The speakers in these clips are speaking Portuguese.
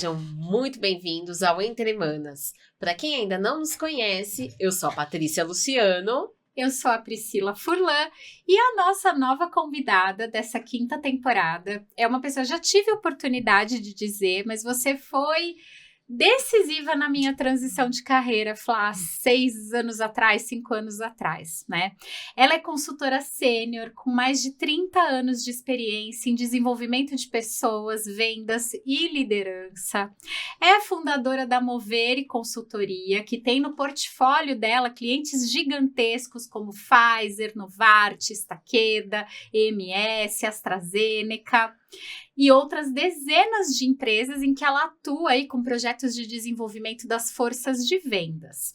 Sejam muito bem-vindos ao Entre Manas. Para quem ainda não nos conhece, eu sou a Patrícia Luciano. Eu sou a Priscila Furlan e a nossa nova convidada dessa 5ª temporada é uma pessoa, já tive a oportunidade de dizer, mas você foi decisiva na minha transição de carreira, Flá, 6 anos atrás, 5 anos atrás, né? Ela é consultora sênior com mais de 30 anos de experiência em desenvolvimento de pessoas, vendas e liderança. É fundadora da Movere Consultoria, que tem no portfólio dela clientes gigantescos como Pfizer, Novartis, Takeda, EMS, AstraZeneca e outras dezenas de empresas em que ela atua aí com projetos de desenvolvimento das forças de vendas.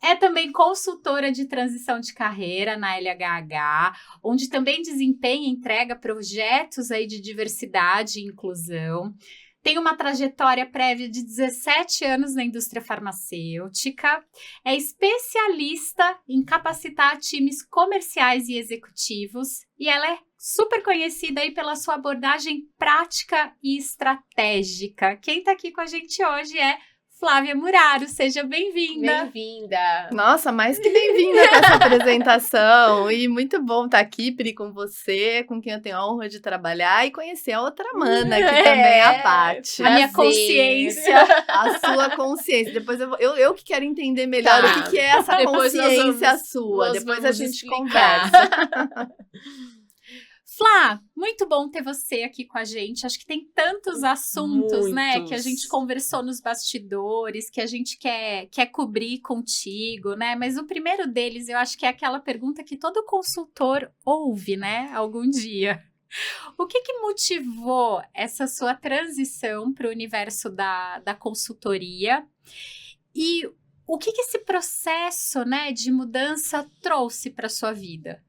É também consultora de transição de carreira na LHH, onde também desempenha e entrega projetos aí de diversidade e inclusão. Tem uma trajetória prévia de 17 anos na indústria farmacêutica, é especialista em capacitar times comerciais e executivos e ela é super conhecida aí pela sua abordagem prática e estratégica. Quem está aqui com a gente hoje é Flávia Muraro, seja bem-vinda. Bem-vinda. Nossa, mais que bem-vinda com essa apresentação. E muito bom estar aqui, Pri, com você, com quem eu tenho a honra de trabalhar e conhecer a outra mana, que também é a Paty. A minha consciência. A sua consciência. Depois eu que quero entender melhor o que é essa consciência sua. Depois a gente conversa. Flá, muito bom ter você aqui com a gente. Acho que tem tantos assuntos, né, que a gente conversou nos bastidores, que a gente quer cobrir contigo, né? Mas o primeiro deles, eu acho que é aquela pergunta que todo consultor ouve, né, algum dia. O que motivou essa sua transição para o universo da consultoria? E o que esse processo, né, de mudança trouxe para sua vida?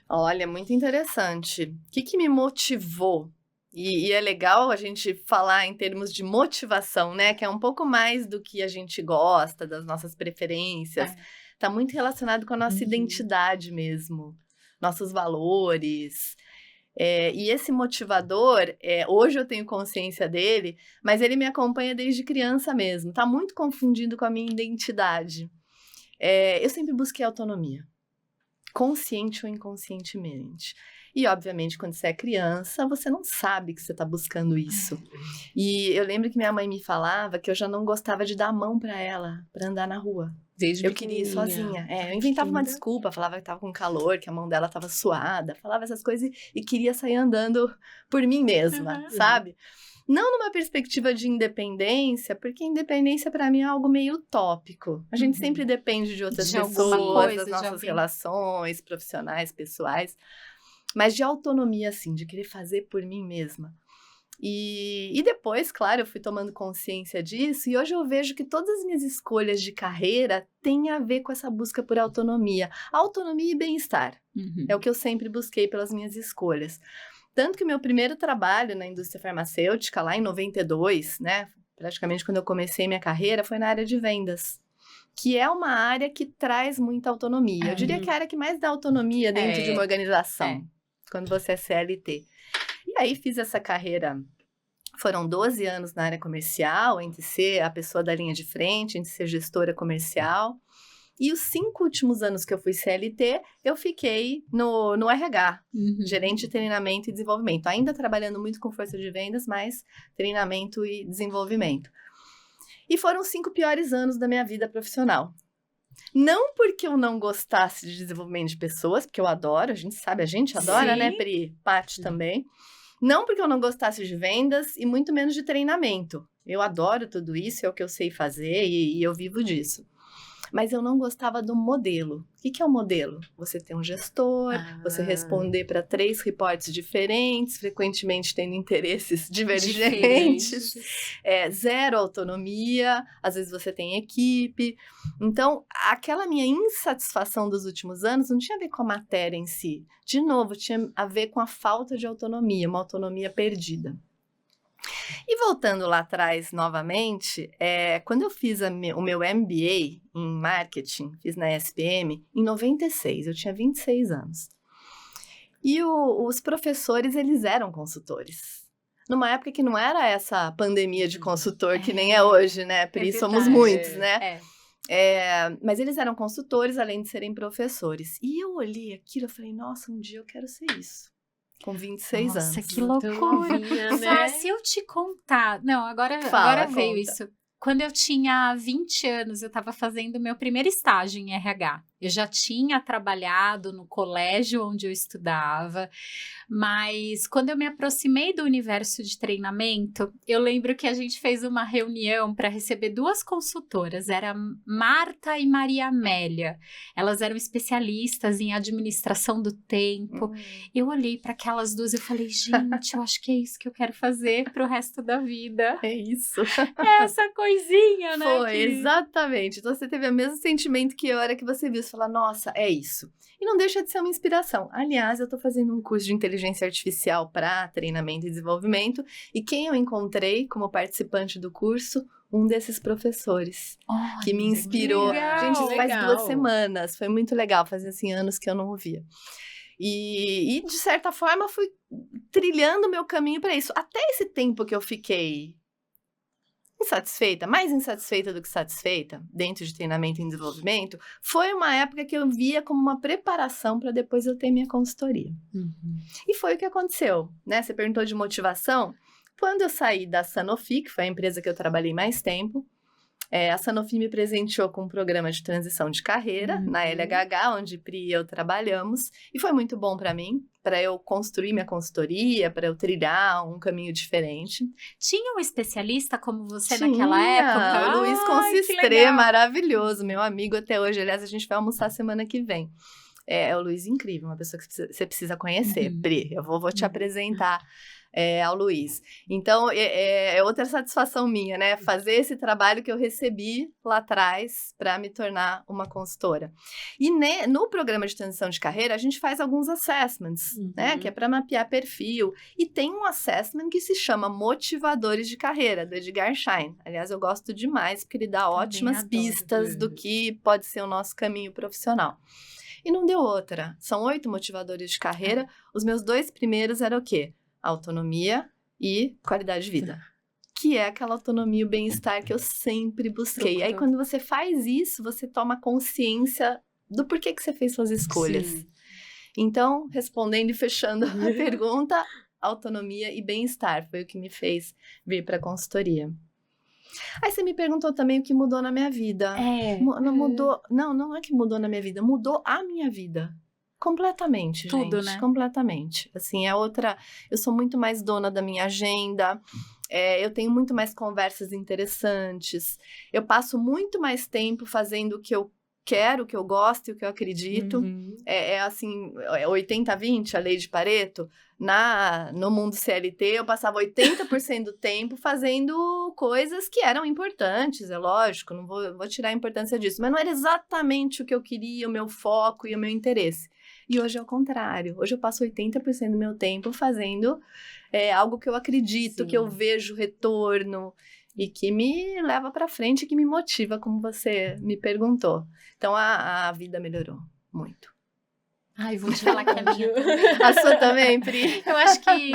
Olha, muito interessante. O que me motivou? E é legal a gente falar em termos de motivação, né? Que é um pouco mais do que a gente gosta, das nossas preferências. Tá muito relacionado com a nossa identidade mesmo, nossos valores. E esse motivador, hoje eu tenho consciência dele, mas ele me acompanha desde criança mesmo. Tá muito confundido com a minha identidade. Eu sempre busquei autonomia. Consciente ou inconscientemente. E, obviamente, quando você é criança, você não sabe que você está buscando isso. E eu lembro que minha mãe me falava que eu já não gostava de dar a mão para ela, para andar na rua. Desde eu queria ir sozinha. Eu inventava uma desculpa, falava que estava com calor, que a mão dela estava suada, falava essas coisas e queria sair andando por mim mesma, sabe? Não numa perspectiva de independência, porque independência para mim é algo meio utópico. A gente sempre depende de outras pessoas, das nossas relações profissionais, pessoais. Mas de autonomia, assim, de querer fazer por mim mesma. E depois, claro, eu fui tomando consciência disso e hoje eu vejo que todas as minhas escolhas de carreira têm a ver com essa busca por autonomia. Autonomia e bem-estar. É o que eu sempre busquei pelas minhas escolhas. Tanto que o meu primeiro trabalho na indústria farmacêutica, lá em 92, né, praticamente quando eu comecei minha carreira, foi na área de vendas, que é uma área que traz muita autonomia. Eu diria que é a área que mais dá autonomia dentro de uma organização, quando você é CLT. E aí fiz essa carreira, foram 12 anos na área comercial, entre ser a pessoa da linha de frente, entre ser gestora comercial. E os 5 últimos anos que eu fui CLT, eu fiquei no RH, gerente de treinamento e desenvolvimento. Ainda trabalhando muito com força de vendas, mas treinamento e desenvolvimento. E foram os 5 piores anos da minha vida profissional. Não porque eu não gostasse de desenvolvimento de pessoas, porque eu adoro, a gente sabe, a gente adora, né, Pri? Paty também. Não porque eu não gostasse de vendas e muito menos de treinamento. Eu adoro tudo isso, é o que eu sei fazer e eu vivo disso. Mas eu não gostava do modelo. O que é o modelo? Você ter um gestor, você responder para 3 reportes diferentes, frequentemente tendo interesses divergentes, zero autonomia, às vezes você tem equipe. Então, aquela minha insatisfação dos últimos anos não tinha a ver com a matéria em si. De novo, tinha a ver com a falta de autonomia, uma autonomia perdida. E voltando lá atrás novamente, quando eu fiz o meu MBA em marketing, fiz na SPM, em 96, eu tinha 26 anos. E os professores, eles eram consultores. numa época que não era essa pandemia de consultor que nem é hoje, né, Pri? Somos muitos, né? Mas eles eram consultores, além de serem professores. E eu olhei aquilo e falei, nossa, um dia eu quero ser isso. Com 26 anos. Nossa, que loucura. Novinha, né? Se eu te contar... Não, agora veio conta. isso. Quando eu tinha 20 anos, eu estava fazendo meu primeiro estágio em RH. Eu já tinha trabalhado no colégio onde eu estudava, mas quando eu me aproximei do universo de treinamento, eu lembro que a gente fez uma reunião para receber 2 consultoras, era Marta e Maria Amélia. Elas eram especialistas em administração do tempo. Eu olhei para aquelas 2 e falei, gente, eu acho que é isso que eu quero fazer para o resto da vida. É isso. Essa coisinha, né? Foi, exatamente. Então você teve o mesmo sentimento que eu, era que você viu. Você fala, nossa, é isso. E não deixa de ser uma inspiração. Aliás, eu tô fazendo um curso de inteligência artificial para treinamento e desenvolvimento. E quem eu encontrei como participante do curso? Um desses professores. Que me inspirou. legal, Gente, isso faz legal. 2 semanas. Foi muito legal. Fazia, assim, anos que eu não ouvia. E de certa forma, fui trilhando o meu caminho para isso. Até esse tempo que eu fiquei insatisfeita, mais insatisfeita do que satisfeita, dentro de treinamento e desenvolvimento, foi uma época que eu via como uma preparação para depois eu ter minha consultoria. E foi o que aconteceu, né? Você perguntou de motivação. Quando eu saí da Sanofi, que foi a empresa que eu trabalhei mais tempo, a Sanofi me presenteou com um programa de transição de carreira na LHH, onde Pri e eu trabalhamos, e foi muito bom para mim, para eu construir minha consultoria, para eu trilhar um caminho diferente. Tinha um especialista como você naquela época? O Luiz Consistré, maravilhoso, meu amigo até hoje. Aliás, a gente vai almoçar semana que vem. É o Luiz incrível, uma pessoa que você precisa conhecer, Pri. Eu vou te apresentar ao Luiz. Então, é outra satisfação minha, né? Fazer esse trabalho que eu recebi lá atrás para me tornar uma consultora. E no programa de transição de carreira, a gente faz alguns assessments, né? Que é para mapear perfil. E tem um assessment que se chama Motivadores de Carreira, do Edgar Schein. Aliás, eu gosto demais, porque ele dá ótimas pistas do que pode ser o nosso caminho profissional. E não deu outra. São 8 motivadores de carreira. Os meus 2 primeiros eram o quê? Autonomia e qualidade de vida. Que é aquela autonomia e o bem-estar que eu sempre busquei. Aí, quando você faz isso, você toma consciência do porquê que você fez suas escolhas. Sim. Então, respondendo e fechando a pergunta, autonomia e bem-estar foi o que me fez vir para a consultoria. Aí você me perguntou também o que mudou na minha vida. Não mudou. Não é que mudou na minha vida, mudou a minha vida. Completamente, tudo, gente. Né? Completamente. Assim, eu sou muito mais dona da minha agenda, eu tenho muito mais conversas interessantes, eu passo muito mais tempo fazendo o que eu quero, o que eu gosto e o que eu acredito. Assim, 80-20, a lei de Pareto. No mundo CLT, eu passava 80% do tempo fazendo coisas que eram importantes, é lógico, não vou tirar a importância disso, mas não era exatamente o que eu queria, o meu foco e o meu interesse. E hoje é o contrário. Hoje eu passo 80% do meu tempo fazendo algo que eu acredito, que eu vejo retorno e que me leva para frente, que me motiva, como você me perguntou. Então, a vida melhorou muito. Ai, vou te falar que a minha também. A sua também, Pri? Eu acho que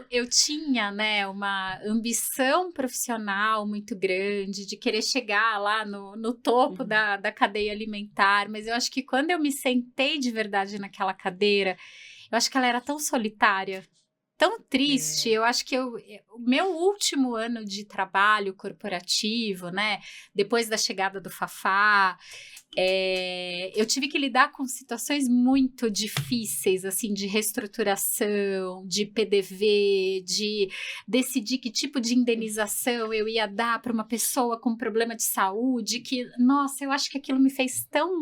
eu tinha, né, uma ambição profissional muito grande de querer chegar lá no topo da cadeia alimentar, mas eu acho que quando eu me sentei de verdade naquela cadeira, eu acho que ela era tão solitária, tão triste. Eu acho que o meu último ano de trabalho corporativo, né, depois da chegada do Fafá, eu tive que lidar com situações muito difíceis, assim, de reestruturação, de PDV, de decidir que tipo de indenização eu ia dar para uma pessoa com problema de saúde, que, nossa, eu acho que aquilo me fez tão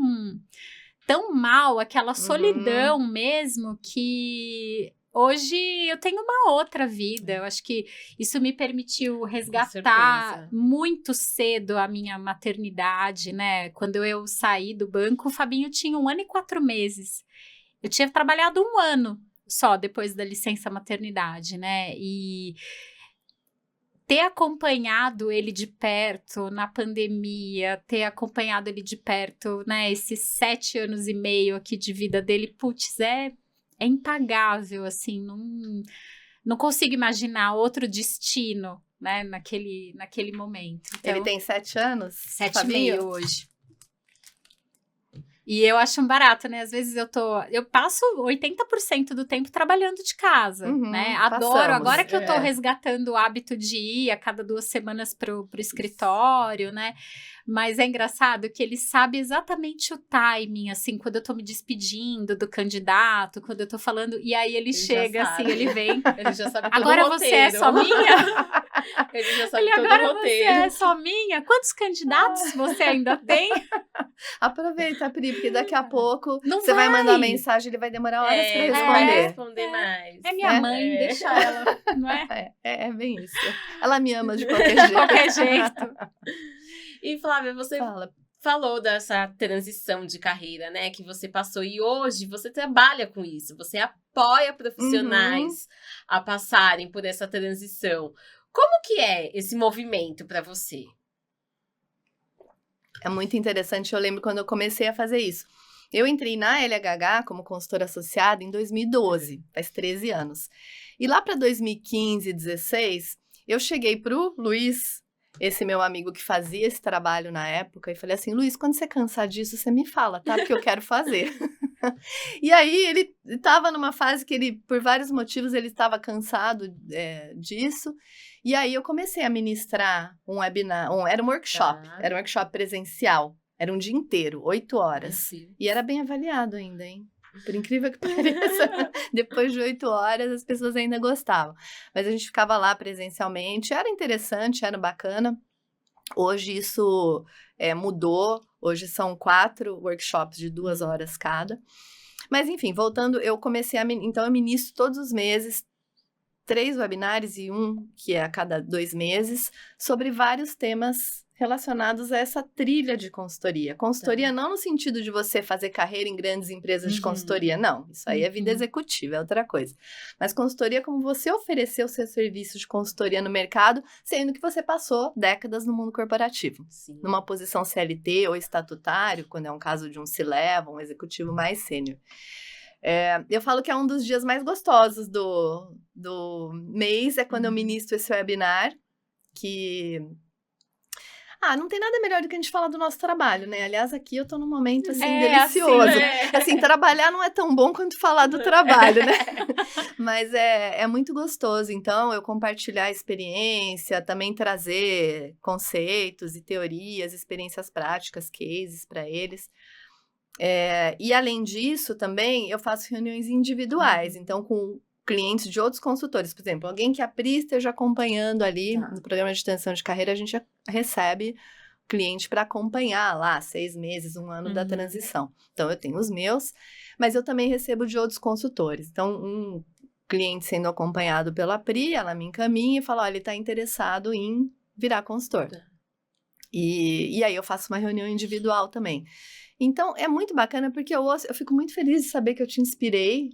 mal, aquela solidão mesmo, que hoje eu tenho uma outra vida. Eu acho que isso me permitiu resgatar muito cedo a minha maternidade, né? Quando eu saí do banco, o Fabinho tinha 1 ano e 4 meses. Eu tinha trabalhado 1 ano só depois da licença maternidade, né? E ter acompanhado ele de perto na pandemia, ter acompanhado ele de perto, né? Esses 7 anos e meio aqui de vida dele, putz, é impagável, assim, não consigo imaginar outro destino, né, naquele momento. Então, Ele tem 7 anos? 7,5 hoje. E eu acho um barato, né? Às vezes eu passo 80% do tempo trabalhando de casa, né? Adoro. Passamos. Agora que eu tô resgatando o hábito de ir a cada 2 semanas pro escritório, né? Mas é engraçado que ele sabe exatamente o timing, assim, quando eu tô me despedindo do candidato, quando eu tô falando, e aí ele chega, assim, ele vem. Ele já sabe todo Agora o você é roteiro. só minha? Ele já sabe Ele, todo agora o você roteiro. é só minha? Quantos candidatos você ainda tem? Aproveita, Pri, porque daqui a pouco Não você vai mandar vai. mensagem, ele vai demorar horas pra Ele vai responder. responder mais. É minha mãe, deixa ela, não é? É bem isso. Ela me ama de qualquer De jeito. qualquer jeito. E Flávia, você Fala. falou dessa transição de carreira, né, que você passou e hoje você trabalha com isso, você apoia profissionais a passarem por essa transição. Como que é esse movimento para você? É muito interessante, eu lembro quando eu comecei a fazer isso. Eu entrei na LHH como consultora associada em 2012, faz 13 anos. E lá para 2015, 16, eu cheguei pro Luiz, esse meu amigo que fazia esse trabalho na época, e falei assim, Luiz, quando você cansar disso, você me fala, tá? Porque eu quero fazer. E aí ele estava numa fase que ele, por vários motivos, ele estava cansado disso. E aí eu comecei a ministrar um webinar, era um workshop, era um workshop presencial. Era um dia inteiro, 8 horas. E era bem avaliado ainda, hein? Por incrível que pareça, depois de 8 horas as pessoas ainda gostavam. Mas a gente ficava lá presencialmente, era interessante, era bacana. Hoje isso mudou, hoje são 4 workshops de 2 horas cada. Mas enfim, voltando, eu comecei então eu ministro todos os meses 3 webinários e um que é a cada 2 meses, sobre vários temas relacionados a essa trilha de consultoria. Consultoria não no sentido de você fazer carreira em grandes empresas de consultoria, não. Isso aí é vida executiva, é outra coisa. Mas consultoria é como você oferecer o seu serviço de consultoria no mercado, sendo que você passou décadas no mundo corporativo. Sim. Numa posição CLT ou estatutário, quando é um caso de um C-Level, um executivo mais sênior. Eu falo que é um dos dias mais gostosos do mês, é quando eu ministro esse webinar, que... não tem nada melhor do que a gente falar do nosso trabalho, né? Aliás, aqui eu tô num momento, assim, delicioso. Assim, trabalhar não é tão bom quanto falar do trabalho, né? Mas é muito gostoso. Então, eu compartilhar a experiência, também trazer conceitos e teorias, experiências práticas, cases para eles. E, além disso, também, eu faço reuniões individuais. Então, com clientes de outros consultores. Por exemplo, alguém que a Pri esteja acompanhando ali no programa de extensão de carreira, a gente recebe cliente para acompanhar lá 6 meses, 1 ano da transição. Então, eu tenho os meus, mas eu também recebo de outros consultores. Então, um cliente sendo acompanhado pela Pri, ela me encaminha e fala, olha, ele está interessado em virar consultor. E aí eu faço uma reunião individual também. Então, é muito bacana porque eu fico muito feliz de saber que eu te inspirei.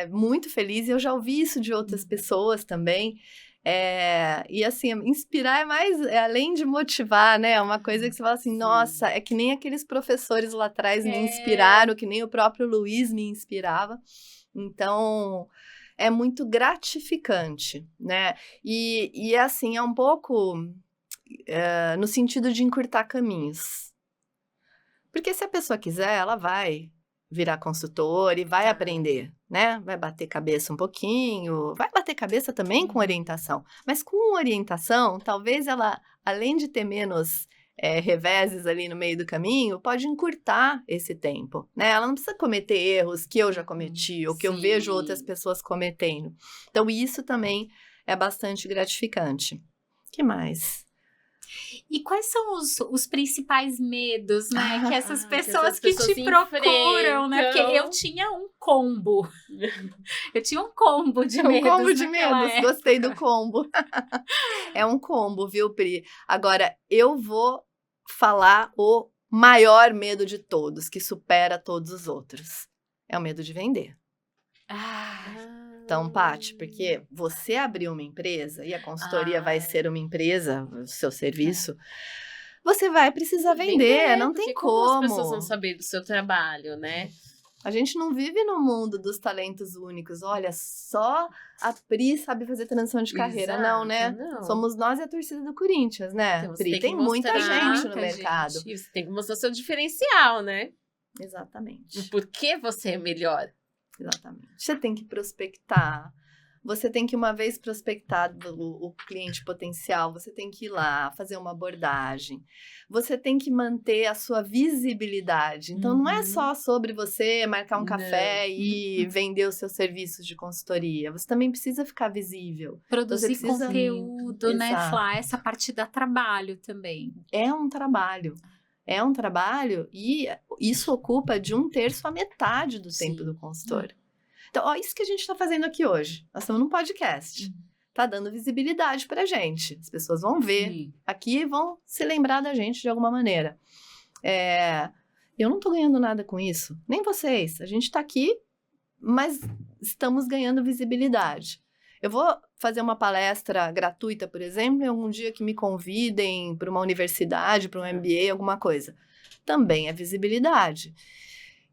Muito feliz. E eu já ouvi isso de outras pessoas também. E assim, inspirar é mais, além de motivar, né? É uma coisa que você fala assim, nossa, é que nem aqueles professores lá atrás me inspiraram, que nem o próprio Luiz me inspirava. Então, é muito gratificante, né? E assim, é um pouco no sentido de encurtar caminhos. Porque se a pessoa quiser, ela vai virar consultor e vai aprender, né? Vai bater cabeça um pouquinho, vai bater cabeça também com orientação. Mas com orientação, talvez ela, além de ter menos reveses ali no meio do caminho, pode encurtar esse tempo, né? Ela não precisa cometer erros que eu já cometi ou que eu vejo outras pessoas cometendo. Então, isso também é bastante gratificante. Que mais? E quais são os principais medos, né? Que essas pessoas que essas pessoas te procuram, né? Porque eu tinha um combo. Eu tinha um combo de medos. Um combo de medos, gostei do combo. É um combo, viu, Pri? Agora, eu vou falar o maior medo de todos, que supera todos os outros. É o medo de vender. Então, Paty, porque você abriu uma empresa e a consultoria vai ser uma empresa, o seu serviço, você vai precisar vender, não tem como. As pessoas vão saber do seu trabalho, né? A gente não vive no mundo dos talentos únicos. Olha, só a Pri sabe fazer transição de carreira. Exato, não, né? não. Somos nós e a torcida do Corinthians, né? Então, você Pri, que tem muita mostrar gente no pra mercado. gente. E você tem que mostrar seu diferencial, né? Exatamente. O porquê você é melhor. Exatamente. Você tem que prospectar. Você tem que, uma vez prospectado o cliente potencial, você tem que ir lá, fazer uma abordagem. Você tem que manter a sua visibilidade. Então, não é só sobre você marcar um café e vender os seus serviços de consultoria. Você também precisa ficar visível. Produzir precisa- conteúdo, né, Exato. Flá? Essa parte dá trabalho também. É um trabalho. É um trabalho e isso ocupa de 1/3 a metade do Sim. tempo do consultor. Então, ó, isso que a gente está fazendo aqui hoje. Nós estamos num podcast. Tá dando visibilidade pra gente. As pessoas vão ver Sim. aqui e vão se lembrar da gente de alguma maneira. Eu não tô ganhando nada com isso. Nem vocês. A gente tá aqui, mas estamos ganhando visibilidade. Eu vou fazer uma palestra gratuita, por exemplo, em algum dia que me convidem para uma universidade, para um MBA, alguma coisa. Também é visibilidade.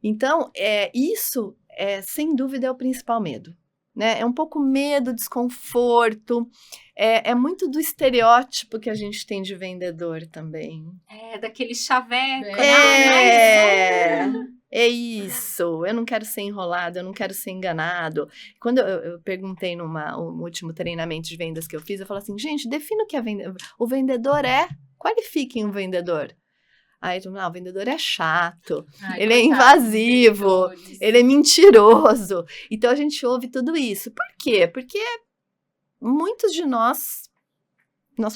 Então, isso, sem dúvida, é o principal medo. Né? É um pouco medo, desconforto, é muito do estereótipo que a gente tem de vendedor também. Daquele chaveco. É isso, eu não quero ser enrolado, eu não quero ser enganado. Quando eu perguntei no último treinamento de vendas que eu fiz, eu falei assim, gente, defina o que é vendedor. O vendedor qualifiquem o vendedor. Aí todo mundo, o vendedor é chato, ele é invasivo, ele é mentiroso. Então a gente ouve tudo isso. Por quê? Porque muitos de nós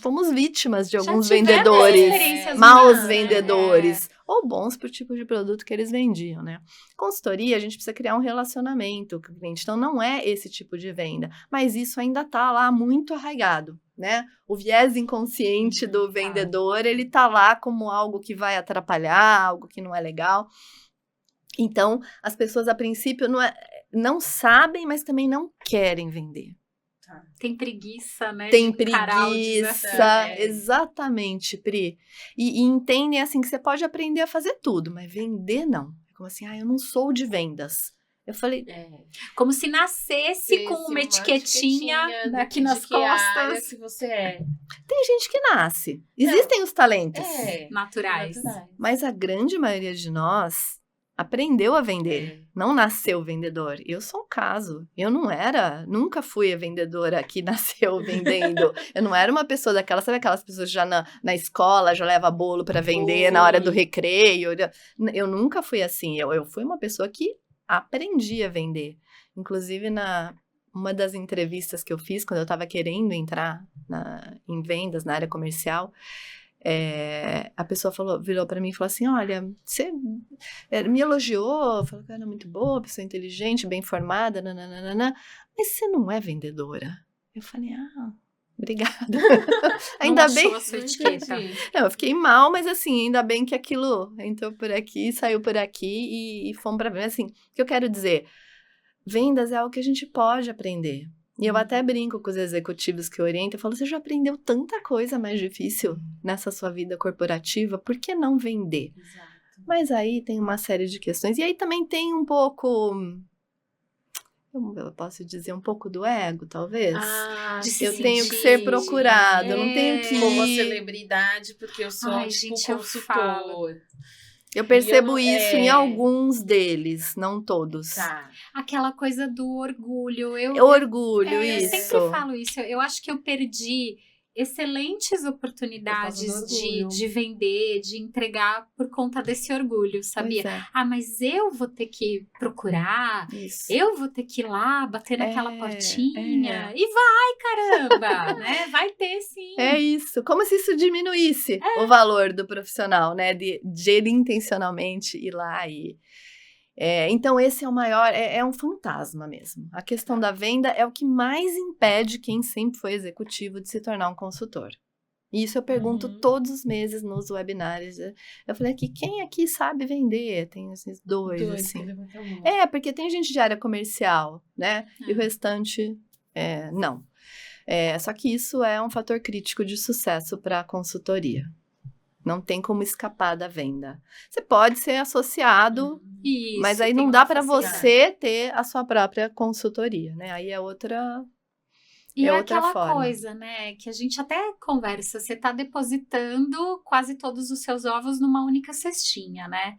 fomos vítimas de alguns vendedores, maus vendedores, ou bons pro tipo de produto que eles vendiam, né? Consultoria, a gente precisa criar um relacionamento com o cliente, então não é esse tipo de venda, mas isso ainda tá lá muito arraigado, né? O viés inconsciente do vendedor, ele tá lá como algo que vai atrapalhar, algo que não é legal. Então, as pessoas, a princípio, não sabem, mas também não querem vender. Tem preguiça, né? Tem preguiça, exatamente, Pri. E entendem, assim, que você pode aprender a fazer tudo, mas vender não. É como assim, eu não sou de vendas. Eu falei... Como se nascesse com uma etiquetinha aqui nas costas. Que você é. Tem gente que nasce. Existem os talentos. Naturais. Mas a grande maioria de nós aprendeu a vender, não nasceu vendedor. Eu sou um caso. Eu nunca fui a vendedora que nasceu vendendo. Eu não era uma pessoa daquelas, sabe aquelas pessoas já na escola, já leva bolo para vender na hora do recreio. Eu nunca fui assim. Eu fui uma pessoa que aprendi a vender. Inclusive, uma das entrevistas que eu fiz, quando eu estava querendo entrar em vendas, na área comercial, a pessoa virou para mim e falou assim, olha, você me elogiou, falou que eu era muito boa, pessoa inteligente, bem formada, nananana, mas você não é vendedora. Eu falei, obrigada. Ainda bem. A sua etiqueta. Não, eu fiquei mal, mas assim, ainda bem que aquilo entrou por aqui, saiu por aqui e fomos para ver. Assim, o que eu quero dizer? Vendas é algo que a gente pode aprender. E eu até brinco com os executivos que eu oriento, eu falo, você já aprendeu tanta coisa mais difícil nessa sua vida corporativa, por que não vender? Exato. Mas aí tem uma série de questões. E aí também tem um pouco, eu posso dizer, um pouco do ego, talvez. Eu tenho que ser procurado, eu não tenho que... Como celebridade, porque eu sou consultor. Eu percebo isso em alguns deles, não todos. Aquela coisa do orgulho. Orgulho, isso. isso. Eu sempre falo isso. Eu acho que eu perdi excelentes oportunidades de vender, de entregar por conta desse orgulho, sabia? Mas eu vou ter que procurar, eu vou ter que ir lá, bater naquela portinha, e vai, caramba, né? Vai ter sim. É isso, como se isso diminuísse o valor do profissional, né? De ele intencionalmente ir lá e... então esse é o maior, é um fantasma mesmo. A questão da venda é o que mais impede quem sempre foi executivo de se tornar um consultor. E isso eu pergunto todos os meses nos webinários. Eu falei aqui, quem aqui sabe vender? Tem esses dois assim. Porque tem gente de área comercial, né? E o restante, não. Só que isso é um fator crítico de sucesso para a consultoria. Não tem como escapar da venda. Você pode ser associado, Isso, mas aí tem não uma dá para facilidade. você ter a sua própria consultoria, né? Aí é outra... E é outra aquela forma. coisa, né, que a gente até conversa, você tá depositando quase todos os seus ovos numa única cestinha, né?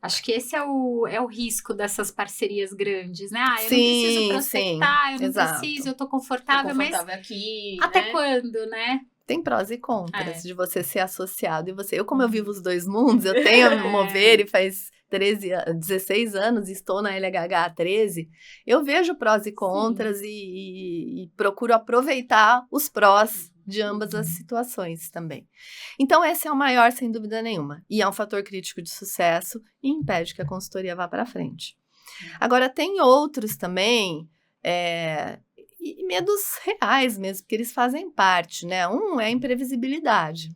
Acho que esse é o risco dessas parcerias grandes, né? Ah, eu não preciso Sim, prospectar, eu não exato. preciso, eu tô Tô confortável, mas confortável aqui, até né? quando, né? Tem prós e contras É. de você ser associado e você. Eu, como eu vivo os dois mundos, eu tenho a Mover e faz 16 anos, estou na LHH há 13, eu vejo prós e contras e procuro aproveitar os prós de ambas as situações também. Então, esse é o maior, sem dúvida nenhuma. E é um fator crítico de sucesso e impede que a consultoria vá para frente. Agora, tem outros também, e medos reais mesmo, porque eles fazem parte, né? Um é a imprevisibilidade.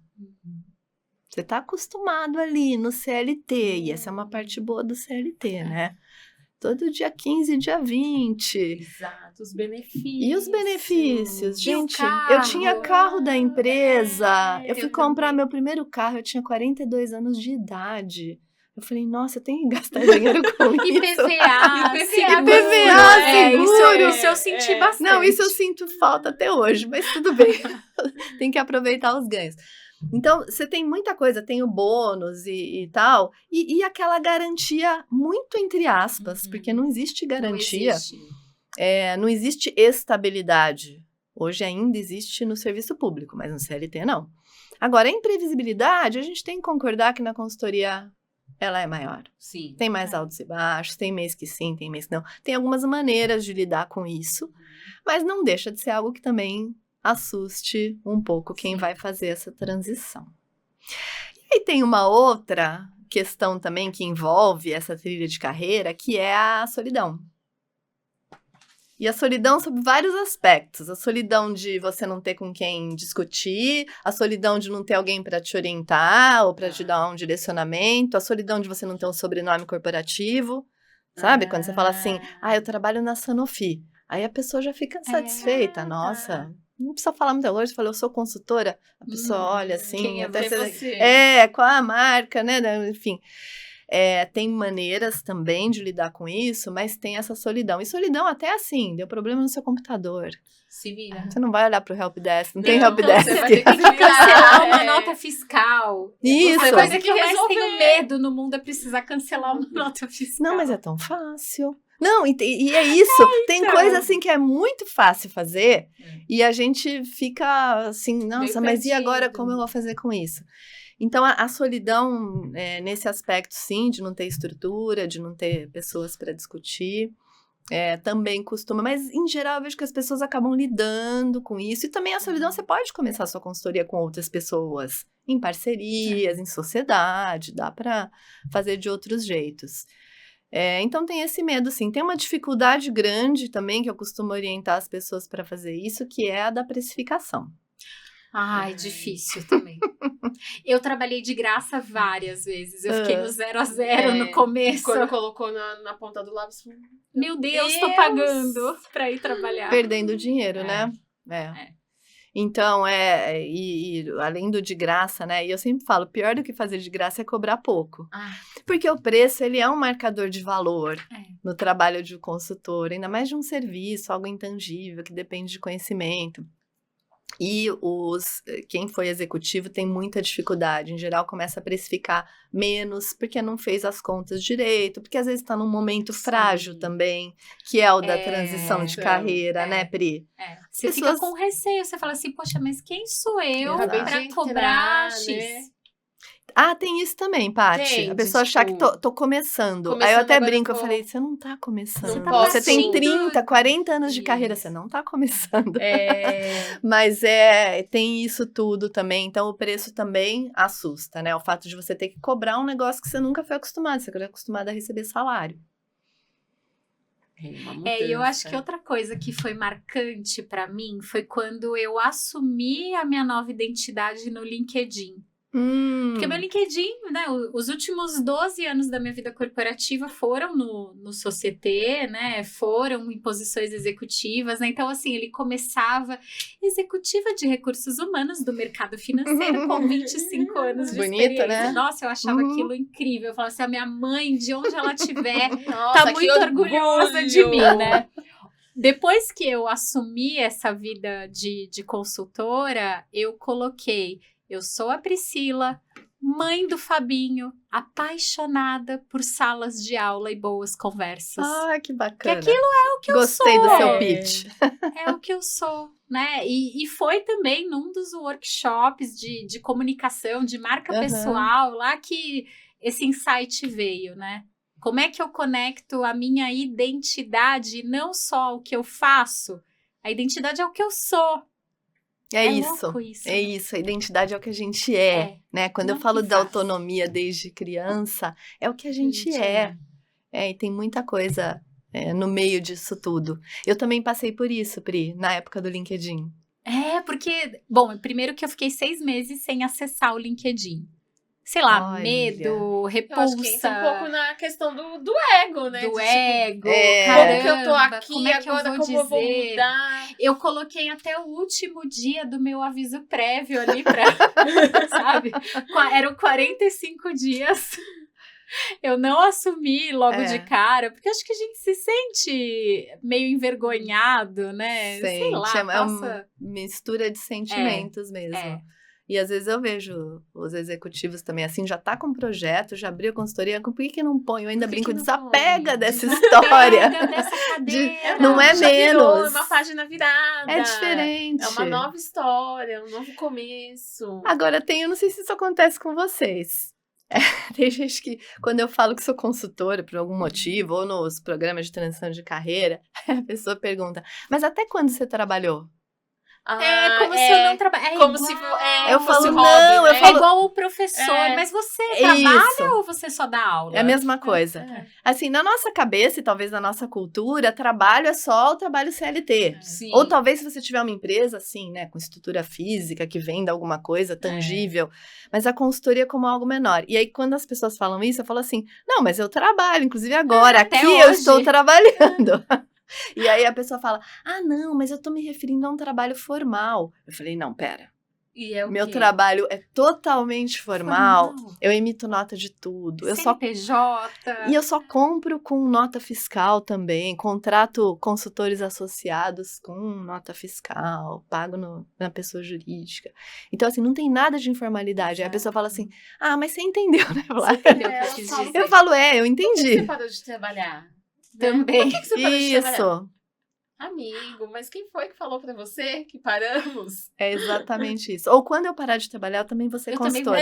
Você está acostumado ali no CLT, e essa é uma parte boa do CLT, né? Todo dia 15, dia 20. Exato, os benefícios. E os benefícios? E o Gente, carro? eu tinha carro da empresa. Eu fui eu comprar também. meu primeiro carro, eu tinha 42 anos de idade. Eu falei, nossa, eu tenho que gastar dinheiro com isso. IPVA, IPVA, seguro. Isso eu senti bastante. Não, isso eu sinto falta até hoje, mas tudo bem. Tem que aproveitar os ganhos. Então, você tem muita coisa, tem o bônus e tal, e aquela garantia muito entre aspas, porque não existe garantia, Não existe. não existe estabilidade. Hoje ainda existe no serviço público, mas no CLT não. Agora, a imprevisibilidade, a gente tem que concordar que na consultoria ela é maior. Sim. Tem mais altos e baixos, tem mês que sim, tem mês que não. Tem algumas maneiras de lidar com isso, mas não deixa de ser algo que também assuste um pouco quem vai fazer essa transição. E aí tem uma outra questão também que envolve essa trilha de carreira, que é a solidão. E a solidão sob vários aspectos. A solidão de você não ter com quem discutir, a solidão de não ter alguém para te orientar ou para te dar um direcionamento, a solidão de você não ter um sobrenome corporativo, sabe? Quando você fala assim, eu trabalho na Sanofi. Aí a pessoa já fica satisfeita. Nossa, não precisa falar muita coisa. Você fala, eu sou consultora. A pessoa olha assim. Quem é até você? qual a marca, né? Enfim. Tem maneiras também de lidar com isso, mas tem essa solidão. E solidão até assim, deu problema no seu computador. Se vira. Você não vai olhar pro helpdesk, não tem Não, helpdesk. você vai ter que Tem que cancelar uma É. nota fiscal. Isso. A coisa que eu mais resolver. tenho medo no mundo é precisar cancelar uma nota fiscal. Não, mas é tão fácil. Não, e é isso. Tem coisa assim que é muito fácil fazer e a gente fica assim, nossa, mas e agora perdido. como eu vou fazer com isso? Então, a solidão, nesse aspecto, sim, de não ter estrutura, de não ter pessoas para discutir, também costuma. Mas, em geral, eu vejo que as pessoas acabam lidando com isso. E também a solidão, você pode começar a sua consultoria com outras pessoas, em parcerias, em sociedade, dá para fazer de outros jeitos. Então, tem esse medo, sim. Tem uma dificuldade grande também, que eu costumo orientar as pessoas para fazer isso, que é a da precificação. Ai, difícil também. Eu trabalhei de graça várias vezes. Eu fiquei no 0 a 0 no começo. Quando colocou na ponta do lápis, Meu Deus, tô pagando pra ir trabalhar. Perdendo dinheiro, né? Então, e além do de graça, né? E eu sempre falo, pior do que fazer de graça é cobrar pouco. Porque o preço, ele é um marcador de valor no trabalho de um consultor, ainda mais de um serviço, algo intangível, que depende de conhecimento. E quem foi executivo tem muita dificuldade, em geral começa a precificar menos, porque não fez as contas direito, porque às vezes está num momento frágil também, que é o da transição de carreira, né, Pri? Você fica com receio, você fala assim, poxa, mas quem sou eu para cobrar X? Né? Tem isso também, Paty. A pessoa achar que tô começando. Aí eu até brinco, eu falei, você não tá começando. Você tem 30, 40 anos de carreira, você não tá começando. Mas tem isso tudo também, então o preço também assusta, né? O fato de você ter que cobrar um negócio que você nunca foi acostumado, você foi acostumado a receber salário. E eu acho que outra coisa que foi marcante pra mim foi quando eu assumi a minha nova identidade no LinkedIn. Porque meu LinkedIn, né, os últimos 12 anos da minha vida corporativa foram no Société, né, foram em posições executivas, né, então assim, ele começava executiva de recursos humanos do mercado financeiro com 25 anos de Bonito, experiência. né? Nossa, eu achava aquilo incrível, eu falava assim, a minha mãe, de onde ela estiver, Nossa, tá que muito orgulhosa de mim, orgulho. né. Depois que eu assumi essa vida de consultora, eu coloquei... Eu sou a Priscila, mãe do Fabinho, apaixonada por salas de aula e boas conversas. Ah, que Que bacana. aquilo é o que Gostei eu do sou. seu pitch. É o que eu sou, né? E foi também num dos workshops de comunicação, de marca pessoal, lá que esse insight veio, né? Como é que eu conecto a minha identidade, não só o que eu faço, a identidade é o que eu sou. É louco isso, é né? isso. A identidade é o que a gente é, né? Quando eu não falo que da faz. autonomia desde criança, é o que a gente é. E tem muita coisa no meio disso tudo. Eu também passei por isso, Pri, na época do LinkedIn. Porque, bom, primeiro que eu fiquei 6 meses sem acessar o LinkedIn. Sei lá, Olha. medo, Eu acho que entra um pouco repulsa, na questão do ego, né? do De, ego, como que eu tô caramba, aqui como é que agora, eu vou como eu vou dizer? mudar? Eu coloquei até o último dia do meu aviso prévio ali pra, sabe? Eram 45 dias. Eu não assumi logo de cara, porque acho que a gente se sente meio envergonhado, né? Sei lá, é passa... uma mistura de sentimentos mesmo. E às vezes eu vejo os executivos também assim, já tá com um projeto, já abriu a consultoria, por que não põe? Eu ainda brinco, desapega dessa história. Desapega dessa cadeira. Não é já virou, menos. é uma página virada. É diferente. É uma nova história, um novo começo. Agora eu não sei se isso acontece com vocês. Tem gente que, quando eu falo que sou consultora por algum motivo, ou nos programas de transição de carreira, a pessoa pergunta, mas até quando você trabalhou? Como se eu não trabalhasse. Como se eu fosse falo, hobby, não, eu né? falo... É igual o professor, mas você trabalha ou você só dá aula? É a mesma coisa. Assim, na nossa cabeça e talvez na nossa cultura, trabalho é só o trabalho CLT. Sim. Ou talvez se você tiver uma empresa, assim, né, com estrutura física, que venda alguma coisa tangível, mas a consultoria como algo menor. E aí, quando as pessoas falam isso, eu falo assim, não, mas eu trabalho, inclusive agora, até aqui hoje. eu estou trabalhando. E aí a pessoa fala, não, mas eu tô me referindo a um trabalho formal. Eu falei, não, pera. E é o Meu quê? trabalho é totalmente formal. Eu emito nota de tudo. CNPJ. E eu só compro com nota fiscal também. Contrato consultores associados com nota fiscal. Pago na pessoa jurídica. Então, assim, não tem nada de informalidade. Aí a pessoa fala assim, mas você entendeu, né, Flávia? Você entendeu o que eu quis dizer? Eu falo, eu Por que entendi. você parou de trabalhar? Também. Por que você parou de trabalhar? Isso. Amigo, mas quem foi que falou pra você que paramos? É exatamente isso. Ou quando eu parar de trabalhar, eu também vou ser consultora.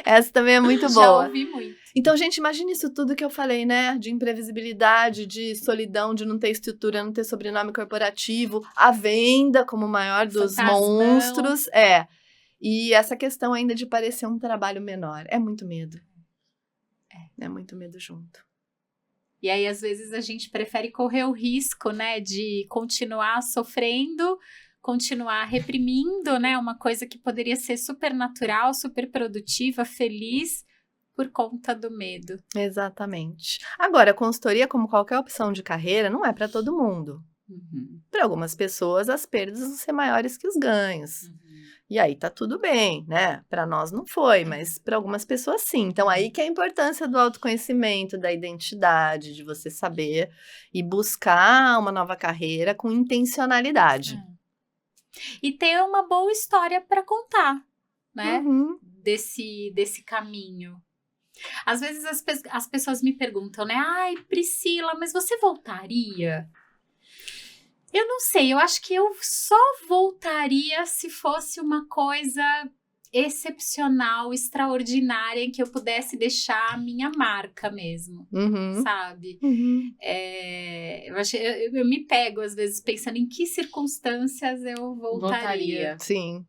Essa também é muito Já boa. ouvi muito. Então, gente, imagine isso tudo que eu falei, né? De imprevisibilidade, de solidão, de não ter estrutura, não ter sobrenome corporativo, a venda como o maior dos Fantasmão. monstros. E essa questão ainda de parecer um trabalho menor. É muito medo. É muito medo junto. E aí, às vezes, a gente prefere correr o risco, né, de continuar sofrendo, continuar reprimindo, né, uma coisa que poderia ser super natural, super produtiva, feliz, por conta do medo. Exatamente. Agora, a consultoria, como qualquer opção de carreira, não é para todo mundo. Para algumas pessoas, as perdas vão ser maiores que os ganhos. E aí tá tudo bem, né? Para nós não foi, mas para algumas pessoas sim. Então aí que é a importância do autoconhecimento, da identidade, de você saber e buscar uma nova carreira com intencionalidade. E ter uma boa história para contar, né? Uhum. Desse caminho. Às vezes as pessoas me perguntam, né? Ai, Priscila, mas você voltaria? Eu não sei, eu acho que eu só voltaria se fosse uma coisa excepcional, extraordinária, em que eu pudesse deixar a minha marca mesmo, sabe? Eu me pego, às vezes, pensando em que circunstâncias eu voltaria. Sim.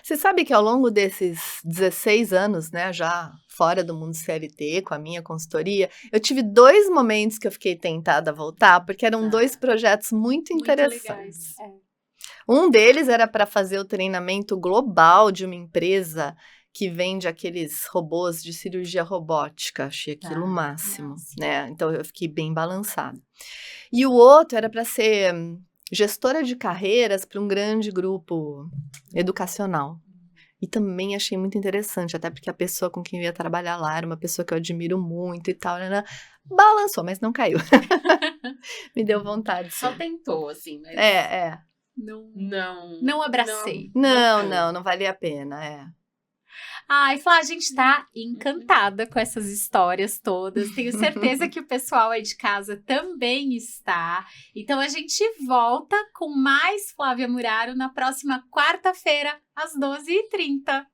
Você sabe que ao longo desses 16 anos, né, já fora do mundo CLT, com a minha consultoria, eu tive 2 momentos que eu fiquei tentada a voltar, porque eram 2 projetos muito interessantes. Legais. Um deles era para fazer o treinamento global de uma empresa que vende aqueles robôs de cirurgia robótica. Achei aquilo o máximo, né? Então, eu fiquei bem balançada. E o outro era para ser gestora de carreiras para um grande grupo educacional. E também achei muito interessante, até porque a pessoa com quem eu ia trabalhar lá era uma pessoa que eu admiro muito e tal, né? Balançou, mas não caiu. Me deu vontade. Só tentou, assim, mas... Não abracei. Não valia a pena, Ai, Flá, a gente tá encantada com essas histórias todas. Tenho certeza que o pessoal aí de casa também está. Então, a gente volta com mais Flávia Muraro na próxima quarta-feira, às 12h30.